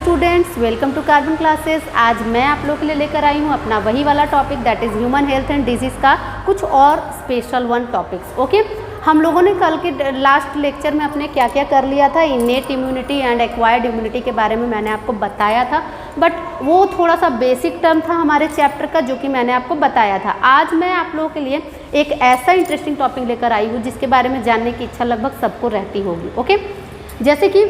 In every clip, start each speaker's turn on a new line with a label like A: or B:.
A: Students, welcome to carbon classes. आज मैं आप लोगों के लिए लेकर आई हूँ अपना वही वाला topic that is human health and disease का कुछ और स्पेशल वन टॉपिक्स। ओके, हम लोगों ने कल के लास्ट लेक्चर में अपने क्या क्या कर लिया था, innate immunity and acquired immunity के बारे में मैंने आपको बताया था, बट वो थोड़ा सा बेसिक टर्म था हमारे चैप्टर का जो कि मैंने आपको बताया था। आज मैं आप लोगों के लिए एक ऐसा इंटरेस्टिंग टॉपिक लेकर आई हूँ जिसके बारे में जानने की इच्छा लगभग सबको रहती होगी। ओके, जैसे कि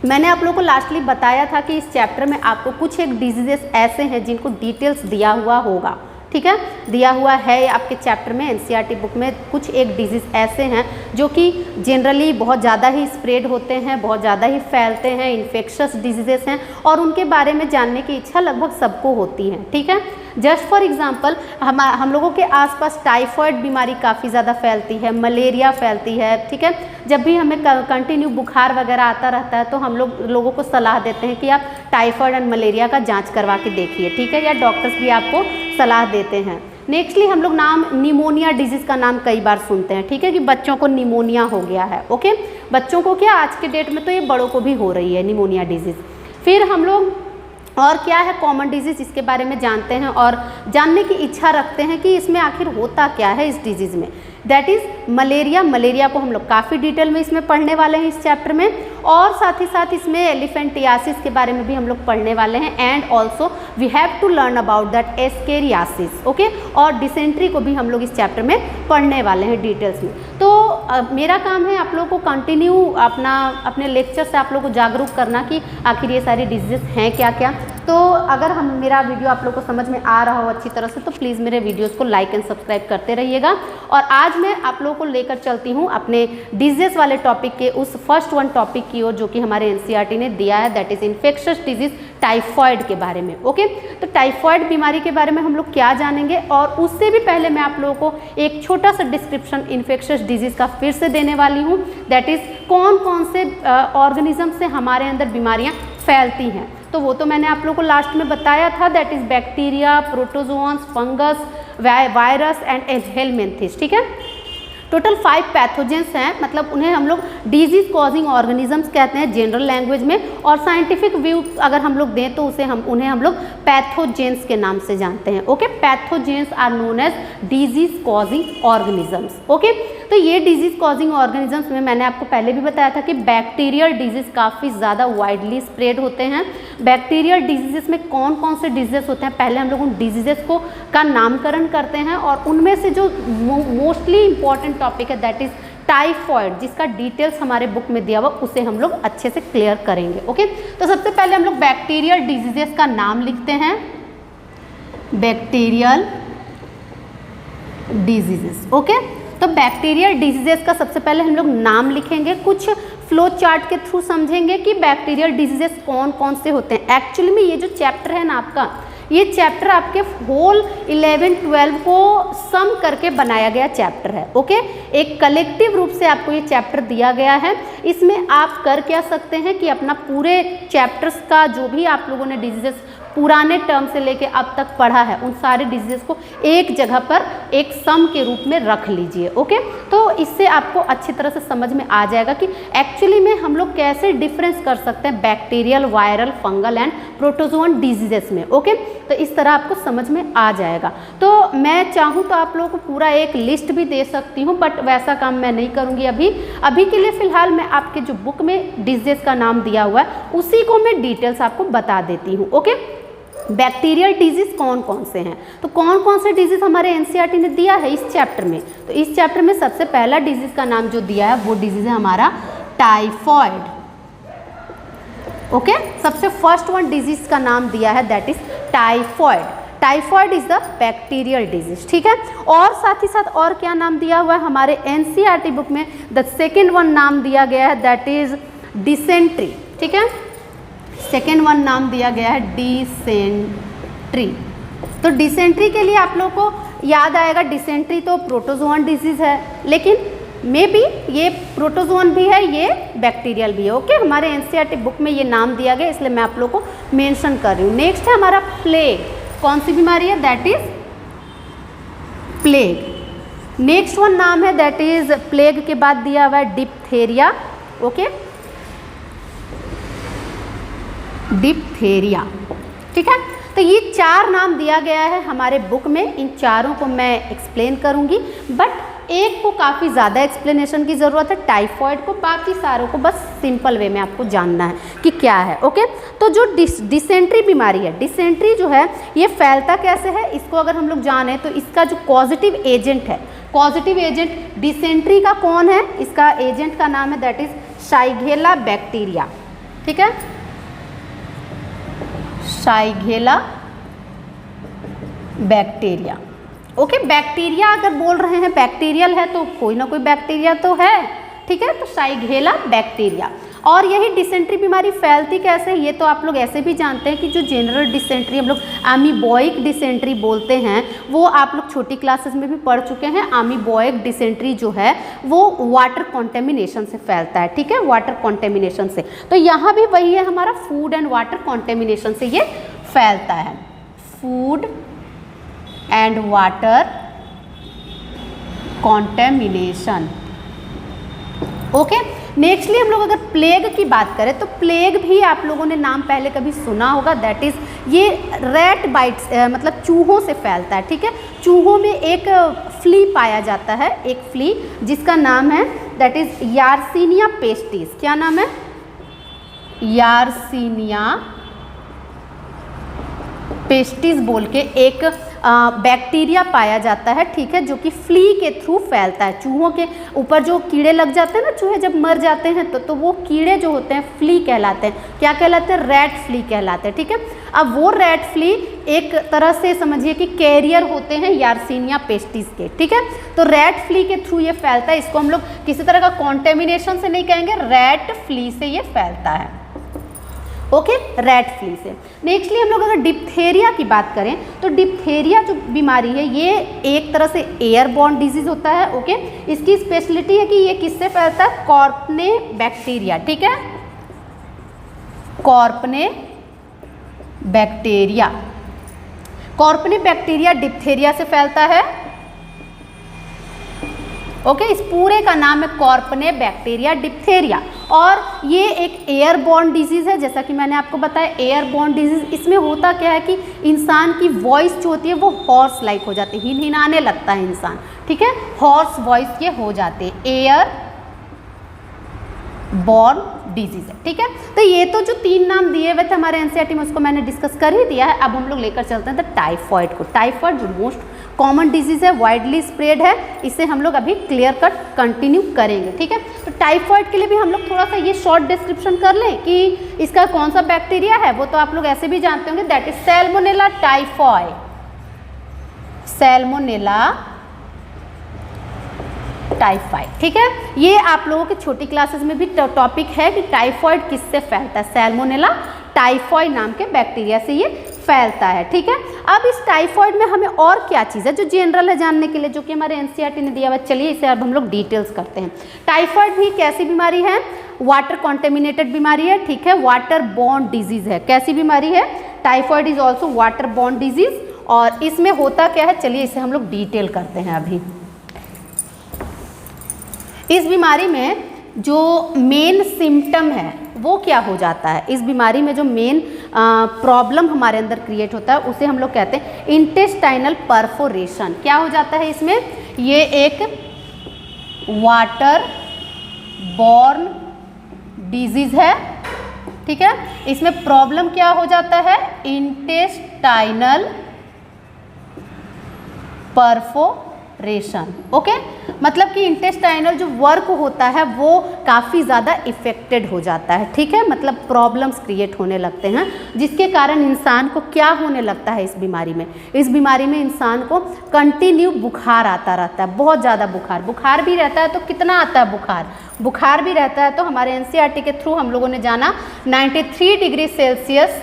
A: मैंने आप लोगों को लास्टली बताया था कि इस चैप्टर में आपको कुछ एक डिजीजेस ऐसे हैं जिनको डिटेल्स दिया हुआ होगा, ठीक है, दिया हुआ है आपके चैप्टर में। एनसीईआरटी बुक में कुछ एक डिजीज़ ऐसे हैं जो कि जनरली बहुत ज़्यादा ही स्प्रेड होते हैं, बहुत ज़्यादा ही फैलते हैं, इन्फेक्शस डिजीजेस हैं और उनके बारे में जानने की इच्छा लगभग सबको होती है, ठीक है। जस्ट फॉर एग्जांपल हम लोगों के आसपास टाइफॉइड बीमारी काफ़ी ज़्यादा फैलती है, मलेरिया फैलती है, ठीक है। जब भी हमें कंटिन्यू बुखार वगैरह आता रहता है तो हम लोगों को सलाह देते हैं कि आप टाइफॉइड एंड मलेरिया का जांच करवा के देखिए, ठीक है, या डॉक्टर्स भी आपको सलाह देते हैं। नेक्स्टली हम लोग नाम निमोनिया डिजीज़ का नाम कई बार सुनते हैं, ठीक है, कि बच्चों को निमोनिया हो गया है। ओके, बच्चों को क्या, आज के डेट में तो ये बड़ों को भी हो रही है निमोनिया डिजीज़। फिर हम लोग और क्या है कॉमन डिजीज़, इसके बारे में जानते हैं और जानने की इच्छा रखते हैं कि इसमें आखिर होता क्या है इस डिजीज़ में, दैट इज़ मलेरिया। मलेरिया को हम लोग काफ़ी डिटेल में इसमें पढ़ने वाले हैं इस चैप्टर में, और साथ ही साथ इसमें एलिफेंटियासिस के बारे में भी हम लोग पढ़ने वाले हैं। And also we have to learn about that ascariasis, okay, और डिसेंट्री को भी हम लोग इस चैप्टर में पढ़ने वाले हैं डिटेल्स में। तो मेरा काम है आप लोगों को कंटिन्यू अपने लेक्चर से आप लोगों को जागरूक करना कि आखिर ये सारी डिजीज़ हैं क्या क्या। तो अगर मेरा वीडियो आप लोगों को समझ में आ रहा हो अच्छी तरह से तो प्लीज़ मेरे वीडियोस को लाइक एंड सब्सक्राइब करते रहिएगा। और आज मैं आप लोगों को लेकर चलती हूँ अपने डिजीज़ वाले टॉपिक के उस फर्स्ट वन टॉपिक की ओर जो कि हमारे एनसीईआरटी ने दिया है, that is infectious disease typhoid के बारे में। ओके, तो टाइफॉइड बीमारी के बारे में हम लोग क्या जानेंगे, और उससे भी पहले मैं आप लोगों को एक छोटा सा डिस्क्रिप्शन इन्फेक्शस डिजीज़ का फिर से देने वाली हूँ, दैट इज़ कौन कौन से ऑर्गेनिज्म से हमारे अंदर बीमारियाँ फैलती हैं। तो वो तो मैंने आप लोगों को लास्ट में बताया था, that is bacteria, protozoans, fungus, virus and helminths, ठीक है। टोटल 5 पैथोजेंस हैं, मतलब उन्हें हम लोग डिजीज कॉजिंग ऑर्गेनिजम्स कहते हैं जनरल लैंग्वेज में, और साइंटिफिक व्यू अगर हम लोग दें तो उन्हें हम लोग पैथोजेंस के नाम से जानते हैं। Okay, pathogens are known as disease causing organisms. Okay, तो ये डिजीज कॉजिंग ऑर्गेनिजम्स में मैंने आपको पहले भी बताया था कि बैक्टीरियल डिजीज काफ़ी ज़्यादा वाइडली स्प्रेड होते हैं। बैक्टीरियल डिजीजेस में कौन कौन से डिजीजेस होते हैं, पहले हम लोग उन डिजीजेस का नामकरण करते हैं, और उनमें से जो मोस्टली इंपॉर्टेंट टॉपिक है दैट इज टाइफॉइड, जिसका डिटेल्स हमारे बुक में दिया हुआ, उसे हम लोग अच्छे से क्लियर करेंगे। ओके, तो सबसे पहले हम लोग बैक्टीरियल डिजीजेस का नाम लिखते हैं, बैक्टीरियल डिजीजेस। ओके, तो बैक्टीरियल डिजीजेस का सबसे पहले हम लोग नाम लिखेंगे, कुछ फ्लो चार्ट के थ्रू समझेंगे कि बैक्टीरियल डिजीजेस कौन कौन से होते हैं। एक्चुअली में ये जो चैप्टर है ना आपका, ये चैप्टर आपके होल 11-12 को सम करके बनाया गया चैप्टर है। ओके, एक कलेक्टिव रूप से आपको ये चैप्टर दिया गया है। इसमें आप कर क्या सकते हैं कि अपना पूरे चैप्टर्स का जो भी आप लोगों ने डिजीजेस पुराने टर्म से लेके अब तक पढ़ा है, उन सारे डिजीजेस को एक जगह पर एक सम के रूप में रख लीजिए। ओके, तो इससे आपको अच्छी तरह से समझ में आ जाएगा कि एक्चुअली में हम लोग कैसे डिफरेंस कर सकते हैं bacterial, viral, fungal and protozoan diseases में। ओके, तो इस तरह आपको समझ में आ जाएगा। तो मैं चाहूँ तो आप लोगों को पूरा एक लिस्ट भी दे सकती हूँ, बट वैसा काम मैं नहीं करूँगी अभी के लिए। फिलहाल मैं आपके जो बुक में डिजीजेस का नाम दिया हुआ है उसी को मैं डिटेल्स आपको बता देती हूँ। ओके, बैक्टीरियल डिजीज कौन कौन से हैं, तो कौन कौन से डिजीज हमारे एनसीईआरटी ने दिया है इस चैप्टर में। तो इस चैप्टर में सबसे पहला डिजीज का नाम जो दिया है वो डिजीज है हमारा टाइफॉइड। ओके, सबसे फर्स्ट वन डिजीज का नाम दिया है that is typhoid. Typhoid is the bacterial disease, ठीक है। और साथ ही साथ और क्या नाम दिया हुआ है हमारे एनसीईआरटी बुक में, द सेकेंड वन नाम दिया गया है दैट इज डिसेंट्री, ठीक है। सेकेंड वन नाम दिया गया है डिसेंट्री। तो डिसेंट्री के लिए आप लोगों को याद आएगा, डिसेंट्री तो प्रोटोजोन डिजीज़ है, लेकिन मे बी ये प्रोटोजोन भी है, ये बैक्टीरियल भी है। ओके, हमारे एनसीईआरटी बुक में ये नाम दिया गया, इसलिए मैं आप लोगों को मेंशन कर रही हूँ। नेक्स्ट है हमारा प्लेग। कौन सी बीमारी है, that is plague. Next one नाम है दैट इज प्लेग के बाद दिया हुआ है डिप्थेरिया। Okay, diphtheria. ठीक है, तो ये 4 नाम दिया गया है हमारे बुक में, इन चारों को मैं एक्सप्लेन करूंगी, बट एक को काफ़ी ज़्यादा एक्सप्लेनेशन की ज़रूरत है, टाइफॉइड को, बाकी सारों को बस सिंपल वे में आपको जानना है कि क्या है। ओके, तो जो डिसेंट्री बीमारी है, डिसेंट्री जो है ये फैलता कैसे है, इसको अगर हम लोग जाने तो इसका जो पॉजिटिव एजेंट है, पॉजिटिव एजेंट डिसेंट्री का कौन है, इसका एजेंट का नाम है दैट इज शाइगेला बैक्टीरिया। ठीक है, शाइगेला बैक्टीरिया। ओके, बैक्टीरिया अगर बोल रहे हैं, बैक्टीरियल है तो कोई ना कोई बैक्टीरिया तो है। ठीक है, तो शाइगेला बैक्टीरिया। और यही डिसेंट्री बीमारी फैलती कैसे, ये तो आप लोग ऐसे भी जानते हैं कि जो जनरल डिसेंट्री हम लोग अमीबॉइक डिसेंट्री बोलते हैं, वो आप लोग छोटी क्लासेस में भी पढ़ चुके हैं। अमीबॉइक डिसेंट्री जो है वो वाटर कॉन्टेमिनेशन से फैलता है। ठीक है, वाटर कॉन्टेमिनेशन से। तो यहाँ भी वही है हमारा, फूड एंड वाटर कॉन्टेमिनेशन से ये फैलता है, food and water contamination. Okay, nextly हम लोग अगर प्लेग की बात करें तो प्लेग भी आप लोगों ने नाम पहले कभी सुना होगा, दैट इज ये रैट बाइट्स मतलब चूहों से फैलता है। ठीक है, चूहों में एक फ्ली पाया जाता है, एक फ्ली जिसका नाम है दैट इज यार्सिनिया पेस्टिस। क्या नाम है, यार्सिनिया पेस्टिस बोल के एक बैक्टीरिया पाया जाता है। ठीक है, जो कि फ्ली के थ्रू फैलता है। चूहों के ऊपर जो कीड़े लग जाते हैं ना, चूहे जब मर जाते हैं तो वो कीड़े जो होते हैं फ्ली कहलाते हैं। क्या कहलाते हैं, रैट फ्ली कहलाते हैं। ठीक है, अब वो रैट फ्ली एक तरह से समझिए कि कैरियर होते हैं यार्सिनिया पेस्टिस के। ठीक है, तो रैट फ्ली के थ्रू ये फैलता है। इसको हम लोग किसी तरह का कॉन्टेमिनेशन से नहीं कहेंगे, रैट फ्ली से ये फैलता है। ओके, रैट फ्ली से। नेक्स्टली हम लोग अगर डिप्थेरिया की बात करें तो डिप्थेरिया जो बीमारी है ये एक तरह से एयरबॉर्न डिजीज होता है। ओके, इसकी स्पेशलिटी है कि ये किससे फैलता है, कॉर्पने बैक्टीरिया। ठीक है, कॉर्पने बैक्टीरिया, कॉर्पने बैक्टीरिया डिप्थेरिया से फैलता है। ओके, इस पूरे का नाम है कॉर्पने बैक्टीरिया डिप्थेरिया। और ये एक एयरबॉर्न डिजीज़ है, जैसा कि मैंने आपको बताया एयरबॉर्न डिजीज़। इसमें होता क्या है कि इंसान की वॉइस जो होती है वो हॉर्स लाइक हो जाती है, हिनहिनाने लगता है इंसान। ठीक है, हॉर्स वॉइस ये हो जाती है, एयर बॉर्न डिजीज है। ठीक है, तो ये तो जो 3 नाम दिए हुए थे हमारे एनसीईआरटी में उसको मैंने डिस्कस कर ही दिया है। अब हम लोग लेकर चलते हैं तो टाइफॉइड को। टाइफॉइड जो मोस्ट कॉमन डिजीज है, वाइडली स्प्रेड है, इसे हम लोग अभी क्लियर कट कंटिन्यू करेंगे। ठीक है, तो टाइफॉइड के लिए भी हम लोग थोड़ा सा ये शॉर्ट डिस्क्रिप्शन कर लें कि इसका कौन सा बैक्टीरिया है। वो तो आप लोग ऐसे भी जानते होंगे, that is Salmonella typhoid. Salmonella typhoid. ठीक है, ये आप लोगों के छोटी क्लासेस में भी टॉपिक है कि टाइफॉइड किससे फैलता है, सैल्मोनेला टाइफॉइड नाम के बैक्टीरिया से ये फैलता है। ठीक है, अब इस टाइफॉइड में हमें और क्या चीज़ है जो जनरल है जानने के लिए, जो कि हमारे एनसीईआरटी ने दिया हुआ। चलिए इसे अब हम लोग डिटेल्स करते हैं। टाइफॉइड भी कैसी बीमारी है, वाटर कॉन्टेमिनेटेड बीमारी है। ठीक है, वाटर बॉर्न डिजीज है। कैसी बीमारी है, typhoid is also water borne disease. और इसमें होता क्या है, चलिए इसे हम लोग डिटेल करते हैं अभी। इस बीमारी में जो मेन सिम्टम है वो क्या हो जाता है, इस बीमारी में जो मेन प्रॉब्लम हमारे अंदर क्रिएट होता है उसे हम लोग कहते हैं इंटेस्टाइनल परफोरेशन। क्या हो जाता है इसमें, ये एक वाटर बॉर्न डिजीज है। ठीक है, इसमें प्रॉब्लम क्या हो जाता है, इंटेस्टाइनल परफोरेशन। ओके, मतलब कि इंटेस्टाइनल जो वर्क होता है वो काफ़ी ज़्यादा इफेक्टेड हो जाता है। ठीक है, मतलब प्रॉब्लम्स क्रिएट होने लगते हैं, जिसके कारण इंसान को क्या होने लगता है इस बीमारी में, इस बीमारी में इंसान को कंटिन्यू बुखार आता रहता है, बहुत ज़्यादा बुखार। बुखार भी रहता है तो कितना आता है बुखार, बुखार भी रहता है तो हमारे एनसीईआरटी के थ्रू हम लोगों ने जाना 93 degree celsius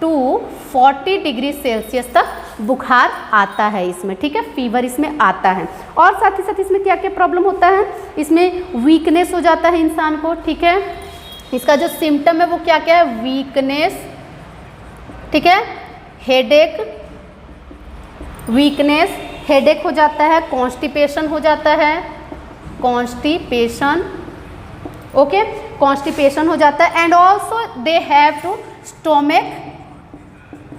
A: to 40 degree celsius तक बुखार आता है इसमें। ठीक है, फीवर इसमें आता है। और साथ ही साथ इसमें क्या क्या प्रॉब्लम होता है, इसमें वीकनेस हो जाता है इंसान को। ठीक है, इसका जो सिम्टम है वो क्या क्या है, वीकनेस। ठीक है, हेडेक, वीकनेस, हेडेक हो जाता है, कॉन्स्टिपेशन हो जाता है, कॉन्स्टिपेशन। ओके, कॉन्स्टिपेशन हो जाता है। And also they have to stomach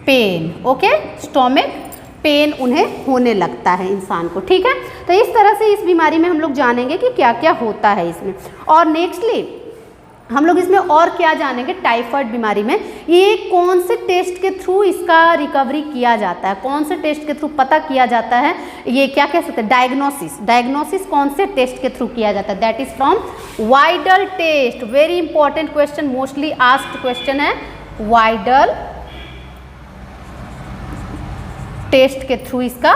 A: pain, okay, stomach pain उन्हें होने लगता है इंसान को, ठीक है। तो इस तरह से इस बीमारी में हम लोग जानेंगे कि क्या क्या होता है इसमें। और नेक्स्टली हम लोग इसमें और क्या जानेंगे, टाइफाइड बीमारी में ये कौन से टेस्ट के थ्रू इसका रिकवरी किया जाता है, कौन से टेस्ट के थ्रू पता किया जाता है, ये क्या कह सकते हैं, डायग्नोसिस कौन से टेस्ट के थ्रू किया जाता है, that is from widal test. Very important question, mostly asked question है, वाइडल टेस्ट के थ्रू इसका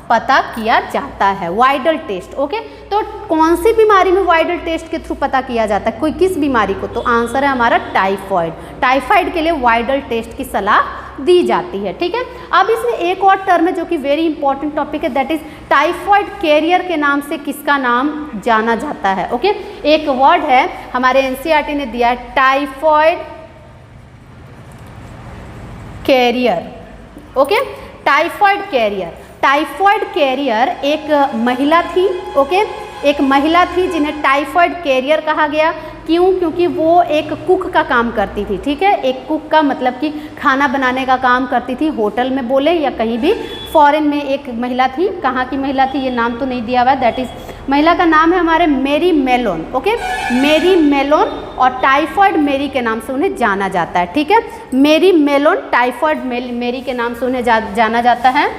A: पता किया जाता है, वाइडल टेस्ट, ओके। तो कौन सी बीमारी में वाइडल टेस्ट के थ्रू पता किया जाता है, कोई किस बीमारी को, तो आंसर है हमारा टाइफाइड। टाइफाइड के लिए वाइडल टेस्ट की सलाह दी जाती है, ठीक है। अब इसमें एक और टर्म है जो कि वेरी इंपॉर्टेंट टॉपिक है, दैट इज टाइफाइड कैरियर के नाम से किसका नाम जाना जाता है, ओके। एक वर्ड है हमारे एनसीईआरटी ने दिया है, typhoid carrier, okay. Typhoid carrier एक महिला थी, ओके, एक महिला थी जिन्हें टाइफाइड कैरियर कहा गया। क्यों? क्योंकि वो एक कुक का काम करती थी, ठीक है। एक कुक का मतलब कि खाना बनाने का काम करती थी, होटल में बोले या कहीं भी, फॉरेन में एक महिला थी। कहाँ की महिला थी ये नाम तो नहीं दिया हुआ है, दैट इज महिला का नाम है हमारे मेरी मेलोन, ओके, मेरी मेलोन, और टाइफाइड मेरी के नाम से उन्हें जाना जाता है, ठीक है। मेरी मेलोन, टाइफाइड मेरी के नाम से उन्हें जाना जाता है,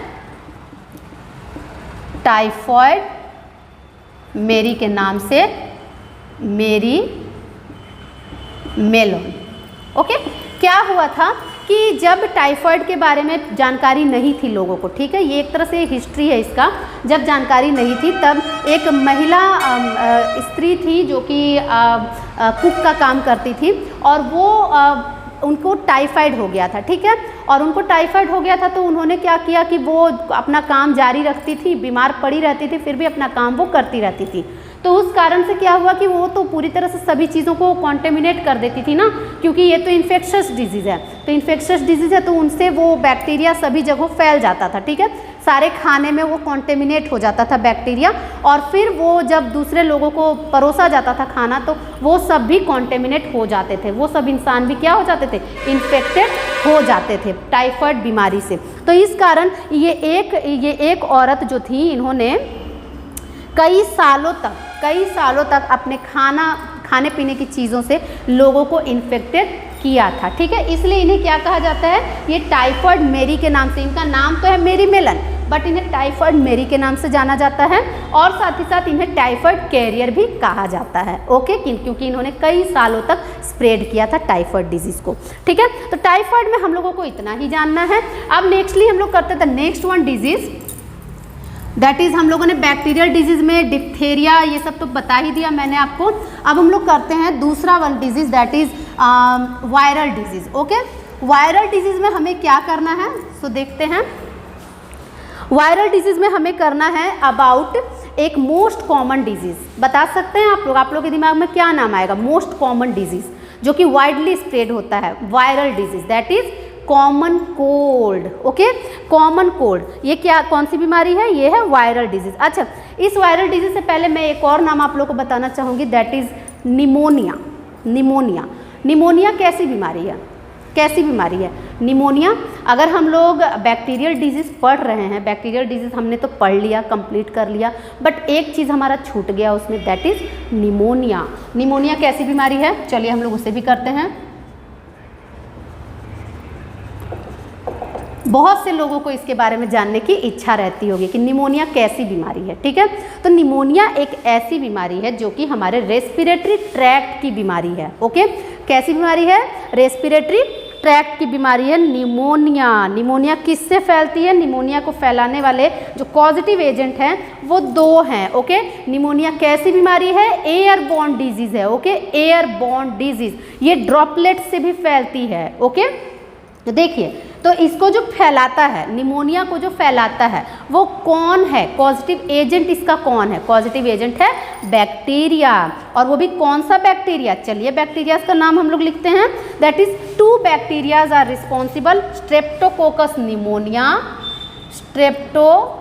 A: टाइफाइड मेरी के नाम से मेरी मेलोन, ओके। क्या हुआ था कि जब टाइफाइड के बारे में जानकारी नहीं थी लोगों को, ठीक है, ये एक तरह से हिस्ट्री है इसका, जब जानकारी नहीं थी तब एक महिला स्त्री थी जो कि कुक का काम करती थी, और वो उनको टाइफाइड हो गया था, ठीक है। और उनको टाइफाइड हो गया था तो उन्होंने क्या किया कि वो अपना काम जारी रखती थी, बीमार पड़ी रहती थी, फिर भी अपना काम वो करती रहती थी। तो उस कारण से क्या हुआ कि वो तो पूरी तरह से सभी चीज़ों को कॉन्टेमिनेट कर देती थी ना, क्योंकि ये तो इन्फेक्शस डिजीज़ है, तो इन्फेक्शस डिजीज़ है तो उनसे वो बैक्टीरिया सभी जगह फैल जाता था, ठीक है। सारे खाने में वो कॉन्टेमिनेट हो जाता था बैक्टीरिया, और फिर वो जब दूसरे लोगों को परोसा जाता था खाना तो वो सब भी कॉन्टेमिनेट हो जाते थे, वो सब इंसान भी क्या हो जाते थे, इन्फेक्टेड हो जाते थे टाइफाइड बीमारी से। तो इस कारण ये एक औरत जो थी, इन्होंने कई सालों तक अपने खाने पीने की चीज़ों से लोगों को इन्फेक्टेड किया था, ठीक है। इसलिए इन्हें क्या कहा जाता है, ये टाइफाइड मेरी के नाम से, इनका नाम तो है मेरी मेलन, बट इन्हें टाइफाइड मेरी के नाम से जाना जाता है, और साथ ही साथ इन्हें टाइफाइड कैरियर भी कहा जाता है, ओके, क्योंकि इन्होंने कई सालों तक स्प्रेड किया था टाइफाइड डिजीज़ को, ठीक है। तो टाइफाइड में हम लोगों को इतना ही जानना है। अब नेक्स्टली हम लोग करते थे next one disease, that is हम लोगों ने बैक्टीरियल डिजीज़ में डिप्थेरिया ये सब तो बता ही दिया मैंने आपको। अब हम लोग करते हैं दूसरा one disease, that is viral disease, okay. Viral disease में हमें क्या करना है, सो देखते हैं। वायरल डिजीज़ में हमें करना है अबाउट एक मोस्ट कॉमन डिजीज़। बता सकते हैं आप लोग के दिमाग में क्या नाम आएगा, मोस्ट कॉमन डिजीज़ जो कि वाइडली स्प्रेड होता है, viral disease, that is common cold, okay. Common cold ये क्या, कौन सी बीमारी है, ये है वायरल डिजीज़। अच्छा, इस वायरल डिजीज़ से पहले मैं एक और नाम आप लोगों को बताना चाहूँगी, दैट इज़ निमोनिया। निमोनिया कैसी बीमारी है, निमोनिया। अगर हम लोग बैक्टीरियल डिजीज़ पढ़ रहे हैं, बैक्टीरियल डिजीज़ हमने तो पढ़ लिया, कंप्लीट कर लिया, बट एक चीज़ हमारा छूट गया उसमें, दैट इज़ निमोनिया। निमोनिया कैसी बीमारी है, चलिए हम लोग उसे भी करते हैं। बहुत से लोगों को इसके बारे में जानने की इच्छा रहती होगी कि निमोनिया कैसी बीमारी है, ठीक है। तो निमोनिया एक ऐसी बीमारी है जो कि हमारे रेस्पिरेटरी ट्रैक्ट की बीमारी है, ओके। कैसी बीमारी है, रेस्पिरेटरी ट्रैक्ट की बीमारी है निमोनिया। निमोनिया किससे फैलती है, निमोनिया को फैलाने वाले जो पॉजिटिव एजेंट हैं वो दो हैं, ओके। निमोनिया कैसी बीमारी है, एयरबॉर्न डिजीज़ है, ओके, एयरबॉर्न डिजीज़। ये ड्रॉपलेट से भी फैलती है, ओके। तो देखिए, तो इसको जो फैलाता है, निमोनिया को जो फैलाता है वो कौन है, पॉजिटिव एजेंट इसका कौन है, पॉजिटिव एजेंट है बैक्टीरिया। और वो भी कौन सा बैक्टीरिया, चलिए बैक्टीरिया का नाम हम लोग लिखते हैं, that is 2 bacterias are responsible, streptococcus pneumonia, streptococcus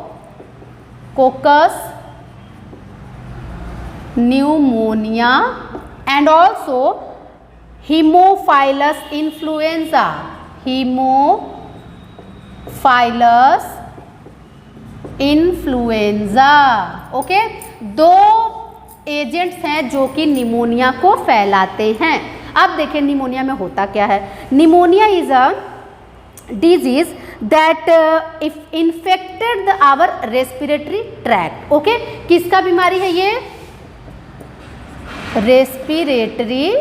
A: pneumonia, and also haemophilus influenza, haemophilus influenza. Okay, दो एजेंट्स हैं जो कि निमोनिया को फैलाते हैं। अब देखिए निमोनिया में होता क्या है। Pneumonia is a disease that if infected our respiratory tract. Okay, किसका बीमारी है ये? रेस्पिरेटरी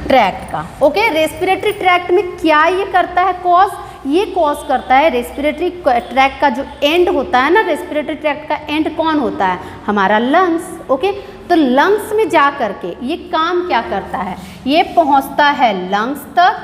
A: ट्रैक्ट का। ओके, रेस्पिरेटरी ट्रैक्ट में क्या ये करता है कॉज? ये कॉज करता है रेस्पिरेटरी ट्रैक्ट का जो एंड होता है ना, रेस्पिरेटरी ट्रैक्ट का एंड कौन होता है? हमारा लंग्स। ओके, तो लंग्स में जा करके ये काम क्या करता है? ये पहुंचता है लंग्स तक।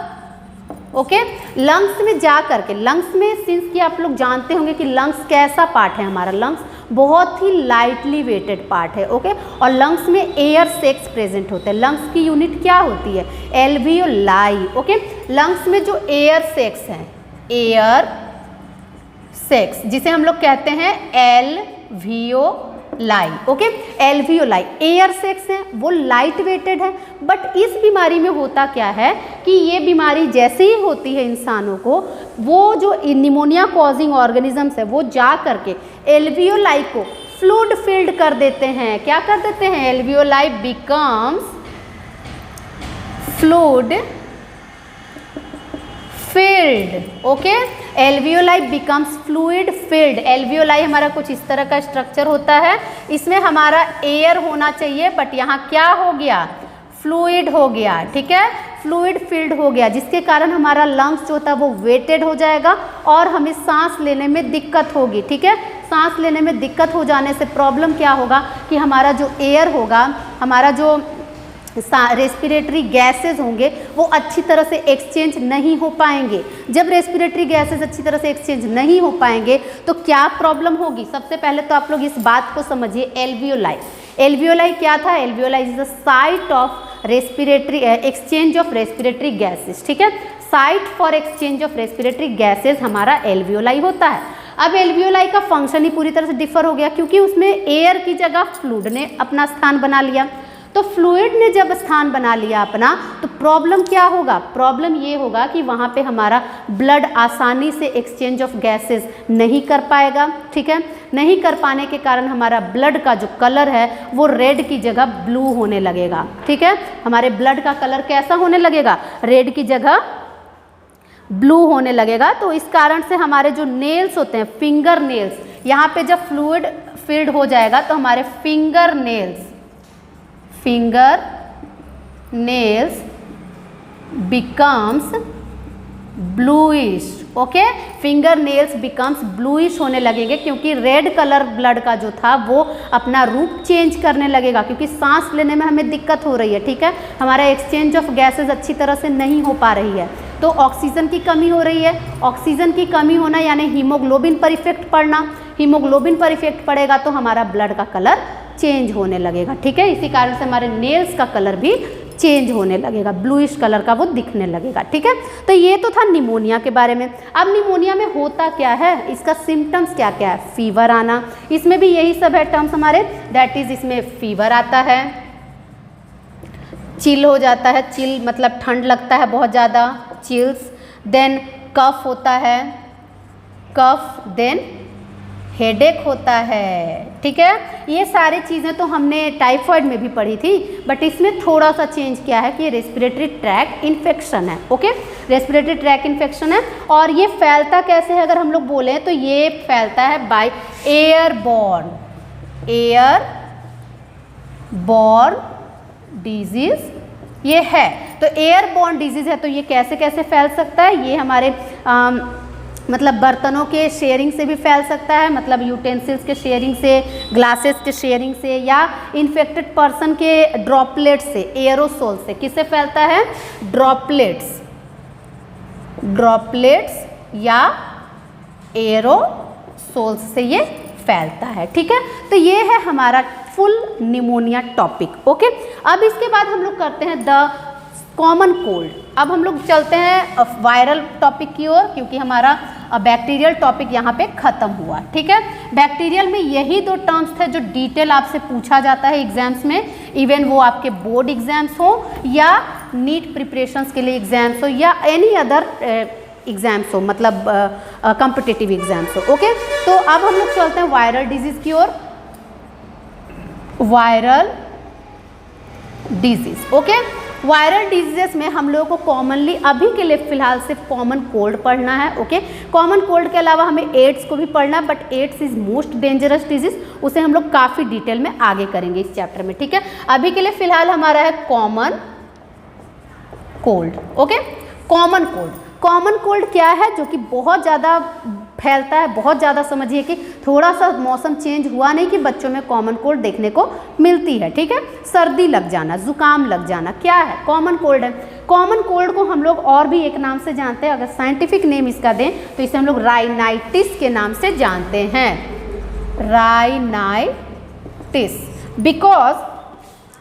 A: ओके, लंग्स में जा करके, लंग्स में सिंस कि आप लोग जानते होंगे कि लंग्स कैसा पार्ट है हमारा, लंग्स बहुत ही लाइटली वेटेड पार्ट है। ओके, और लंग्स में एयर सेक्स प्रेजेंट होते हैं। लंग्स की यूनिट क्या होती है? एल्वियोलाई। ओके, लंग्स में जो एयर सेक्स है, एयर सेक्स, जिसे हम लोग कहते हैं alveoli. Okay, alveoli air sacs है, वो लाइट वेटेड है। बट इस बीमारी में होता क्या है कि ये बीमारी जैसे ही होती है इंसानों को, वो जो निमोनिया कॉजिंग ऑर्गेनिजम्स है वो जा करके एल्वियोलाई को फ्लूइड फिल्ड कर देते हैं। क्या कर देते हैं? Alveoli becomes fluid filled. Okay, alveoli becomes fluid filled. Alveoli हमारा कुछ इस तरह का स्ट्रक्चर होता है, इसमें हमारा एयर होना चाहिए, बट यहाँ क्या हो गया? फ्लूइड हो गया। ठीक है, फ्लूइड फिल्ड हो गया, जिसके कारण हमारा लंग्स जो होता है वो वेटेड हो जाएगा और हमें सांस लेने में दिक्कत होगी। ठीक है, सांस लेने में दिक्कत हो जाने से प्रॉब्लम क्या होगा कि हमारा जो एयर होगा, हमारा जो रेस्पिरेटरी गैसेज होंगे वो अच्छी तरह से एक्सचेंज नहीं हो पाएंगे। जब रेस्पिरेटरी गैसेज अच्छी तरह से एक्सचेंज नहीं हो पाएंगे तो क्या प्रॉब्लम होगी? सबसे पहले तो आप लोग इस बात को समझिए, एल्वियोलाई। एल्वियोलाई क्या था? Alveoli is the site of respiratory exchange of respiratory gases. ठीक है, site for exchange of respiratory gases हमारा एल्वियोलाई होता है। अब एल्वियोलाई का फंक्शन ही पूरी तरह से डिफर हो गया, क्योंकि उसमें एयर की जगह फ्लूइड ने अपना स्थान बना लिया। तो फ्लूइड ने जब स्थान बना लिया अपना, तो प्रॉब्लम क्या होगा? प्रॉब्लम ये होगा कि वहाँ पे हमारा ब्लड आसानी से एक्सचेंज ऑफ गैसेस नहीं कर पाएगा। ठीक है, नहीं कर पाने के कारण हमारा ब्लड का जो कलर है वो रेड की जगह ब्लू होने लगेगा। ठीक है, हमारे ब्लड का कलर कैसा होने लगेगा? रेड की जगह ब्लू होने लगेगा। तो इस कारण से हमारे जो नेल्स होते हैं, फिंगर नेल्स, यहाँ पे जब फ्लूइड फिल्ड हो जाएगा तो हमारे finger nails becomes bluish। Okay, finger nails becomes bluish होने लगेंगे, क्योंकि रेड कलर ब्लड का जो था वो अपना रूप चेंज करने लगेगा, क्योंकि सांस लेने में हमें दिक्कत हो रही है। ठीक है, हमारा एक्सचेंज ऑफ गैसेस अच्छी तरह से नहीं हो पा रही है, तो ऑक्सीजन की कमी हो रही है। ऑक्सीजन की कमी होना यानी हीमोग्लोबिन पर इफेक्ट पड़ना। हीमोग्लोबिन पर इफेक्ट पड़ेगा तो हमारा ब्लड का कलर चेंज होने लगेगा। ठीक है, इसी कारण से हमारे नेल्स का कलर भी चेंज होने लगेगा, ब्लूइश कलर का वो दिखने लगेगा। ठीक है, तो ये तो था निमोनिया के बारे में। अब निमोनिया में होता क्या है, इसका सिम्टम्स क्या क्या है? फीवर आना, इसमें भी यही सब है टर्म्स हमारे, दैट इज इसमें फीवर आता है, चिल हो जाता है, चिल मतलब ठंड लगता है बहुत ज़्यादा, चिल्स। देन कफ होता है, कफ, देन हेडेक होता है। ठीक है, ये सारी चीज़ें तो हमने टाइफाइड में भी पढ़ी थी, बट इसमें थोड़ा सा चेंज किया है कि रेस्पिरेटरी ट्रैक इन्फेक्शन है। ओके, रेस्पिरेटरी ट्रैक इन्फेक्शन है, और ये फैलता कैसे है अगर हम लोग बोलें तो ये फैलता है बाय एयरबॉर्न डिजीज ये है। तो एयरबॉर्न डिजीज है, तो ये कैसे कैसे फैल सकता है? ये हमारे मतलब बर्तनों के शेयरिंग से भी फैल सकता है, मतलब यूटेंसिल्स के शेयरिंग से, ग्लासेस के शेयरिंग से, या इन्फेक्टेड पर्सन के ड्रॉपलेट्स से, एरोसोल से। किससे फैलता है? ड्रॉपलेट्स या एरोसोल्स से ये फैलता है। ठीक है, तो ये है हमारा फुल निमोनिया टॉपिक। ओके, अब इसके बाद हम लोग करते हैं द कॉमन कोल्ड। अब हम लोग चलते हैं वायरल टॉपिक की ओर, क्योंकि हमारा बैक्टीरियल टॉपिक यहाँ पे खत्म हुआ। ठीक है, बैक्टीरियल में यही दो टर्म्स थे जो डिटेल आपसे पूछा जाता है एग्जाम्स में, इवन वो आपके बोर्ड एग्जाम्स हो या नीट प्रिपरेशंस के लिए एग्जाम्स हो या एनी अदर एग्जाम्स हो, मतलब कॉम्पिटिटिव एग्जाम्स हो। ओके, तो अब हम लोग चलते हैं वायरल डिजीज की ओर। Viral disease, okay, viral diseases में हम लोगों को कॉमनली अभी के लिए फिलहाल सिर्फ कॉमन कोल्ड पढ़ना है। ओके, कॉमन कोल्ड के अलावा हमें एड्स को भी पढ़ना है, but AIDS is most dangerous disease, उसे हम लोग काफ़ी डिटेल में आगे करेंगे इस चैप्टर में। ठीक है, अभी के लिए फिलहाल हमारा है common cold. Okay, common cold, common cold क्या है, जो कि बहुत ज़्यादा फैलता है, बहुत ज़्यादा समझिए कि थोड़ा सा मौसम चेंज हुआ नहीं कि बच्चों में कॉमन कोल्ड देखने को मिलती है। ठीक है, सर्दी लग जाना, जुकाम लग जाना, क्या है, कॉमन कोल्ड है। कॉमन कोल्ड को हम लोग और भी एक नाम से जानते हैं, अगर साइंटिफिक नेम इसका दें तो इसे हम लोग राइनाइटिस के नाम से जानते हैं, राइनाइटिस। बिकॉज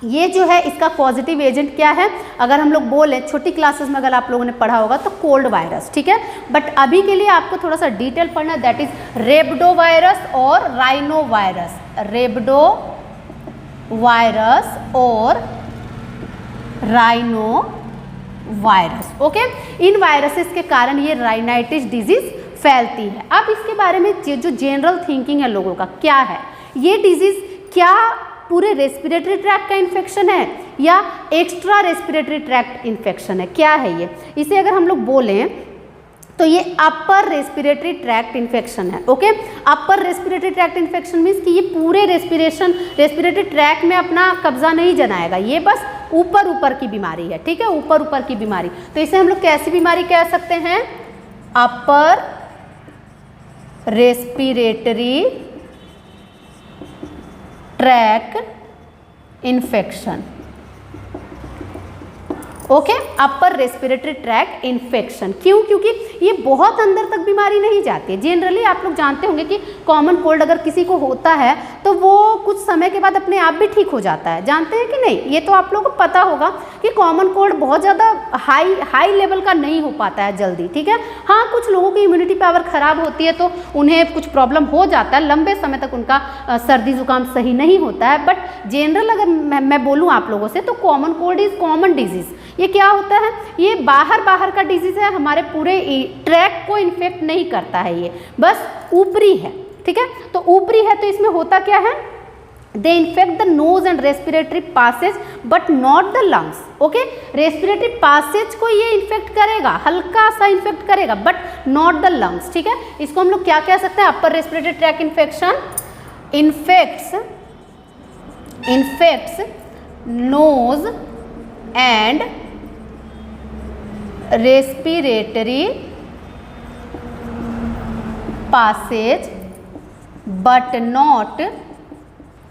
A: ये जो है इसका पॉजिटिव एजेंट क्या है, अगर हम लोग बोले छोटी क्लासेस में अगर आप लोगों ने पढ़ा होगा तो कोल्ड वायरस। ठीक है, बट अभी के लिए आपको थोड़ा सा डिटेल पढ़ना, दैट इज रेबडो वायरस और राइनो वायरस, रेबडो वायरस और राइनो वायरस। ओके, इन वायरसेस के कारण ये राइनाइटिस डिजीज फैलती है। अब इसके बारे में जो जनरल थिंकिंग है लोगों का क्या है, ये डिजीज क्या पूरे रेस्पिरेटरी ट्रैक्ट का इन्फेक्शन है या एक्स्ट्रा रेस्पिरेटरी ट्रैक्ट इन्फेक्शन है, क्या है ये, इसे अगर हम लोग बोलें तो ये अपर रेस्पिरेटरी ट्रैक्ट इन्फेक्शन है। Okay, upper respiratory tract infection means कि ये पूरे रेस्पिरेटरी ट्रैक्ट में अपना कब्जा नहीं जमाएगा, ये बस ऊपर ऊपर की बीमारी है। ठीक है, ऊपर ऊपर की बीमारी, तो इसे हम लोग कैसी बीमारी कह सकते हैं, upper respiratory tract infection. Okay, upper respiratory tract infection, क्यों, क्योंकि ये बहुत अंदर तक बीमारी नहीं जाती है। जनरली आप लोग जानते होंगे कि कॉमन कोल्ड अगर किसी को होता है तो वो कुछ समय के बाद अपने आप भी ठीक हो जाता है, जानते हैं कि नहीं, ये तो आप लोगों को पता होगा कि कॉमन कोल्ड बहुत ज़्यादा हाई लेवल का नहीं हो पाता है जल्दी। ठीक है, हाँ, कुछ लोगों की इम्यूनिटी पावर खराब होती है तो उन्हें कुछ प्रॉब्लम हो जाता है, लंबे समय तक उनका सर्दी जुकाम सही नहीं होता है, बट जनरल अगर मैं बोलूँ आप लोगों से तो common cold is common disease. ये क्या होता है, ये बाहर का डिजीज है, हमारे पूरे ट्रैक को इन्फेक्ट नहीं करता है, ये बस ऊपरी है। ठीक है, तो ऊपरी है तो इसमें होता क्या है, they infect the nose and respiratory Passage but not the lungs. Okay, respiratory passages को ये इन्फेक्ट करेगा, हल्का सा इन्फेक्ट करेगा, बट नॉट द लंग्स। ठीक है, इसको हम लोग क्या कह सकते हैं, upper respiratory tract infection infects nose and respiratory Passage but not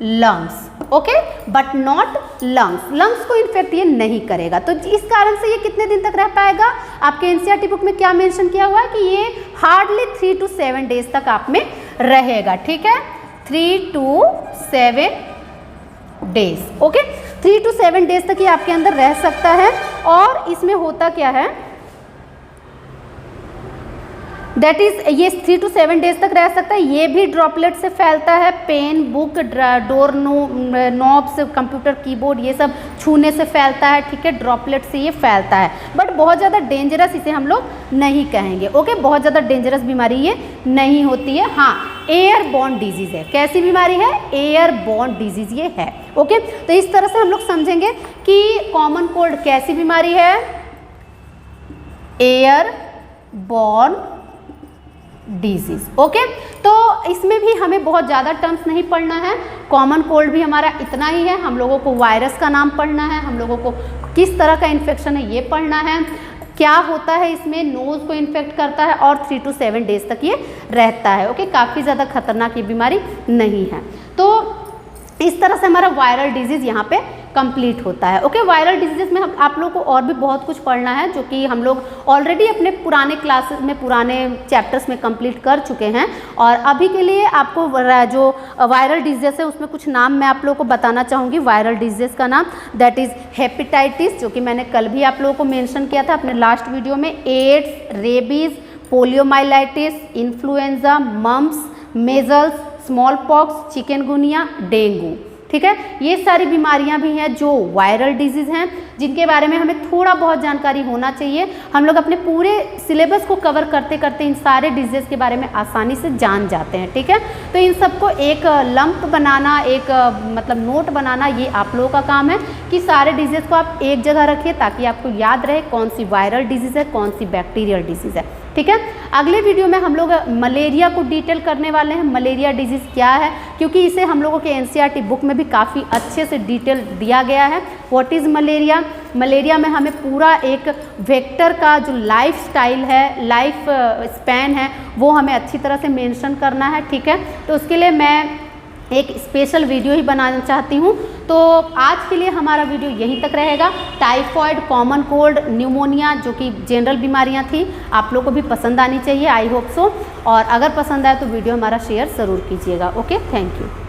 A: lungs. Okay, but not lungs, lungs को इन्फेक्ट ये नहीं करेगा। तो इस कारण से ये कितने दिन तक रह पाएगा, आपके एनसीईआरटी बुक में क्या मेंशन किया हुआ है कि ये हार्डली 3 to 7 डेज तक आप में रहेगा। ठीक है, 3 to 7 days. Okay, 3 to 7 days तक ये आपके अंदर रह सकता है। और इसमें होता क्या है, दैट इज ये 3 to 7 डेज तक रह सकता है। ये भी ड्रॉपलेट से फैलता है, pen, book, door knobs, computer keyboard, ये सब छूने से फैलता है। ठीक है, ड्रॉपलेट से ये फैलता है, बट बहुत ज़्यादा डेंजरस इसे हम लोग नहीं कहेंगे। ओके, बहुत ज़्यादा डेंजरस बीमारी ये नहीं होती है। हाँ, एयरबॉर्न डिजीज है। कैसी बीमारी है, एयरबॉर्न डिजीज ये है। ओके, तो इस तरह से हम लोग समझेंगे कि कॉमन कोल्ड कैसी बीमारी है, एयरबॉर्न डिजीज। ओके, तो इसमें भी हमें बहुत ज़्यादा टर्म्स नहीं पढ़ना है, कॉमन कोल्ड भी हमारा इतना ही है। हम लोगों को वायरस का नाम पढ़ना है, हम लोगों को किस तरह का इन्फेक्शन है ये पढ़ना है, क्या होता है इसमें, नोज को इन्फेक्ट करता है और 3 to 7 डेज तक ये रहता है। ओके, काफ़ी ज़्यादा खतरनाक ये बीमारी नहीं है। तो इस तरह से हमारा वायरल डिजीज़ यहाँ पे कंप्लीट होता है। ओके, वायरल डिजीजेस में हम आप लोग को और भी बहुत कुछ पढ़ना है जो कि हम लोग ऑलरेडी अपने पुराने क्लासेस में, पुराने चैप्टर्स में कंप्लीट कर चुके हैं। और अभी के लिए आपको जो वायरल डिजीजेस है उसमें कुछ नाम मैं आप लोगों को बताना चाहूँगी। वायरल डिजीजेस का नाम दैट इज़ हेपेटाइटिस, जो कि मैंने कल भी आप लोगों को मेंशन किया था अपने लास्ट वीडियो में, AIDS, rabies, poliomyelitis, influenza, mumps, measles, small pox, chikungunya, dengue. ठीक है, ये सारी बीमारियां भी हैं जो वायरल डिजीज़ हैं, जिनके बारे में हमें थोड़ा बहुत जानकारी होना चाहिए। हम लोग अपने पूरे सिलेबस को कवर करते करते इन सारे डिजीज़ के बारे में आसानी से जान जाते हैं। ठीक है, तो इन सबको एक लंप बनाना, एक मतलब नोट बनाना, ये आप लोगों का काम है कि सारे डिजीज़ को आप एक जगह रखिए ताकि आपको याद रहे कौन सी वायरल डिजीज़ है, कौन सी बैक्टीरियल डिजीज़ है। ठीक है, अगले वीडियो में हम लोग मलेरिया को डिटेल करने वाले हैं। मलेरिया डिजीज़ क्या है, क्योंकि इसे हम लोगों के एनसीईआरटी बुक में भी काफ़ी अच्छे से डिटेल दिया गया है। What is malaria? मलेरिया में हमें पूरा एक वेक्टर का जो लाइफ स्टाइल है, लाइफ स्पैन है, वो हमें अच्छी तरह से मेंशन करना है। ठीक है, तो उसके लिए मैं एक स्पेशल वीडियो ही बनाना चाहती हूँ। तो आज के लिए हमारा वीडियो यहीं तक रहेगा। टाइफॉइड, कॉमन कोल्ड, न्यूमोनिया जो कि जनरल बीमारियाँ थी, आप लोग को भी पसंद आनी चाहिए, आई होप सो। और अगर पसंद आए तो वीडियो हमारा शेयर ज़रूर कीजिएगा। Okay, thank you.